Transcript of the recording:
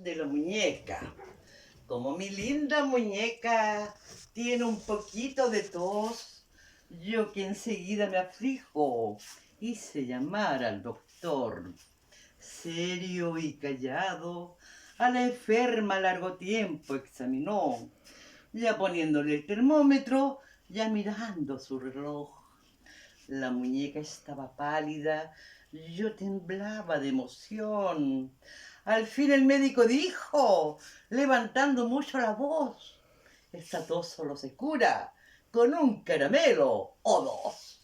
de la muñeca. Como mi linda muñeca tiene un poquito de tos, yo que enseguida me aflijo, hice llamar al doctor. Serio y callado, a la enferma largo tiempo examinó, ya poniéndole el termómetro, ya mirando su reloj. La muñeca estaba pálida, yo temblaba de emoción. Al fin el médico dijo, levantando mucho la voz, esta tos solo se cura con un caramelo o dos.